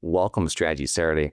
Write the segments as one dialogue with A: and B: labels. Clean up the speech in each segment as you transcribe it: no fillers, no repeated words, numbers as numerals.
A: Welcome to Strategy Saturday.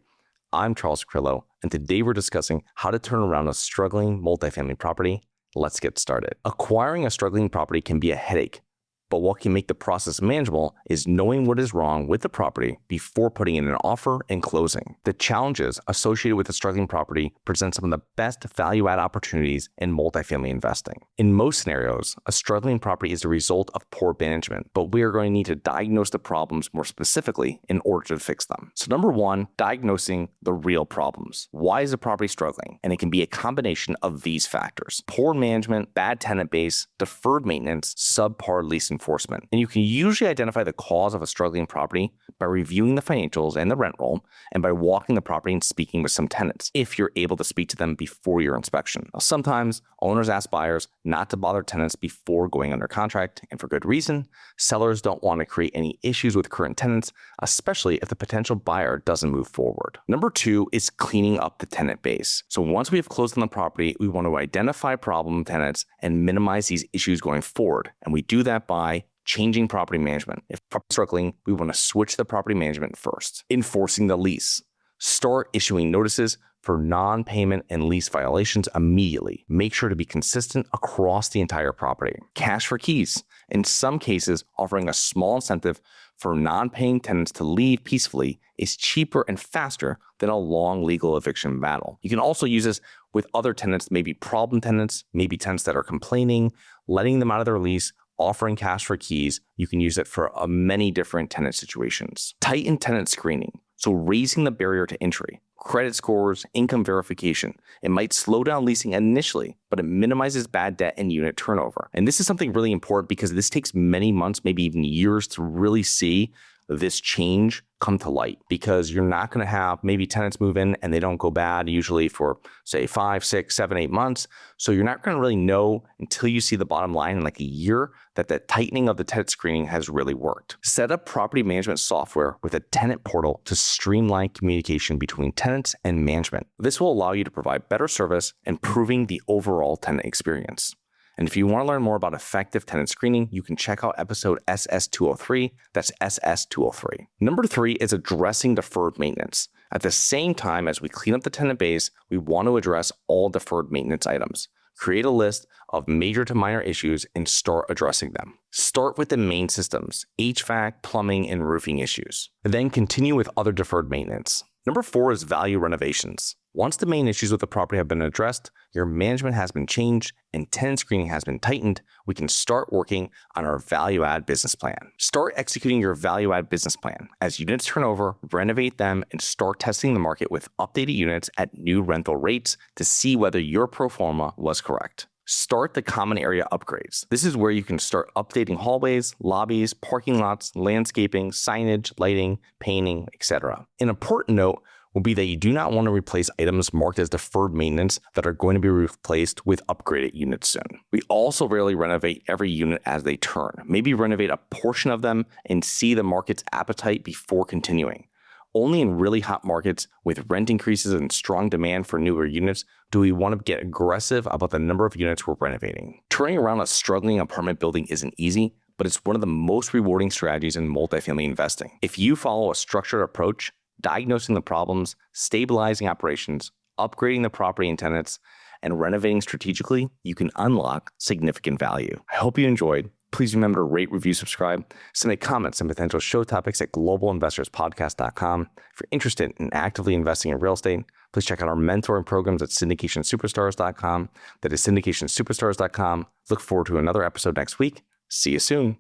A: I'm Charles Carillo, and today we're discussing how to turn around a struggling multifamily property. Let's get started. Acquiring a struggling property can be a headache, but what can make the process manageable is knowing what is wrong with the property before putting in an offer and closing. The challenges associated with a struggling property present some of the best value-add opportunities in multifamily investing. In most scenarios, a struggling property is the result of poor management, but we are going to need to diagnose the problems more specifically in order to fix them. So number one, diagnosing the real problems. Why is a property struggling? And it can be a combination of these factors: poor management, bad tenant base, deferred maintenance, subpar lease enforcement. And you can usually identify the cause of a struggling property by reviewing the financials and the rent roll, and by walking the property and speaking with some tenants, if you're able to speak to them before your inspection. Now, sometimes owners ask buyers not to bother tenants before going under contract, and for good reason. Sellers don't want to create any issues with current tenants, especially if the potential buyer doesn't move forward. Number two is cleaning up the tenant base. So once we have closed on the property, we want to identify problem tenants and minimize these issues going forward. And we do that by changing property management. If property is struggling, we want to switch the property management first. Enforcing the lease. Start issuing notices for non-payment and lease violations immediately. Make sure to be consistent across the entire property. Cash for keys. In some cases, offering a small incentive for non-paying tenants to leave peacefully is cheaper and faster than a long legal eviction battle. You can also use this with other tenants, maybe problem tenants, maybe tenants that are complaining, letting them out of their lease, offering cash for keys. You can use it for many different tenant situations. Tighten tenant screening. So raising the barrier to entry, credit scores, income verification. It might slow down leasing initially, but it minimizes bad debt and unit turnover. And this is something really important because this takes many months, maybe even years, to really see this change come to light, because you're not going to have maybe tenants move in and they don't go bad usually for say 5, 6, 7, 8 months. So you're not going to really know until you see the bottom line in like a year that the tightening of the tenant screening has really worked. Set up property management software with a tenant portal to streamline communication between tenants and management. This will allow you to provide better service, improving the overall tenant experience. And if you want to learn more about effective tenant screening, you can check out episode SS203. That's SS203. Number three is addressing deferred maintenance. At the same time as we clean up the tenant base, we want to address all deferred maintenance items. Create a list of major to minor issues and start addressing them. Start with the main systems: HVAC, plumbing, and roofing issues. Then continue with other deferred maintenance. Number four is value renovations. Once the main issues with the property have been addressed, your management has been changed, and tenant screening has been tightened, we can start working on our value-add business plan. Start executing your value-add business plan. As units turn over, renovate them and start testing the market with updated units at new rental rates to see whether your pro forma was correct. Start the common area upgrades. This is where you can start updating hallways, lobbies, parking lots, landscaping, signage, lighting, painting, etc. An important note will be that you do not want to replace items marked as deferred maintenance that are going to be replaced with upgraded units soon. We also rarely renovate every unit as they turn. Maybe renovate a portion of them and see the market's appetite before continuing. Only in really hot markets with rent increases and strong demand for newer units do we want to get aggressive about the number of units we're renovating. Turning around a struggling apartment building isn't easy, but it's one of the most rewarding strategies in multifamily investing. If you follow a structured approach, diagnosing the problems, stabilizing operations, upgrading the property and tenants, and renovating strategically, you can unlock significant value. I hope you enjoyed. Please remember to rate, review, subscribe, submit comments and potential show topics at globalinvestorspodcast.com. If you're interested in actively investing in real estate, please check out our mentoring programs at syndicationsuperstars.com. That is syndicationsuperstars.com. Look forward to another episode next week. See you soon.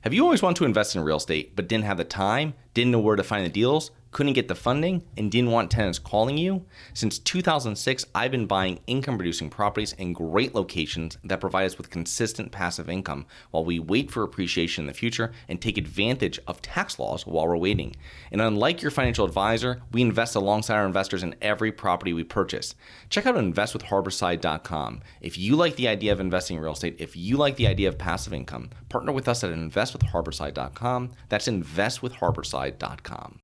B: Have you always wanted to invest in real estate but didn't have the time, didn't know where to find the deals, couldn't get the funding, and didn't want tenants calling you? Since 2006, I've been buying income-producing properties in great locations that provide us with consistent passive income while we wait for appreciation in the future and take advantage of tax laws while we're waiting. And unlike your financial advisor, we invest alongside our investors in every property we purchase. Check out investwithharborside.com. If you like the idea of investing in real estate, if you like the idea of passive income, partner with us at investwithharborside.com. That's investwithharborside.com.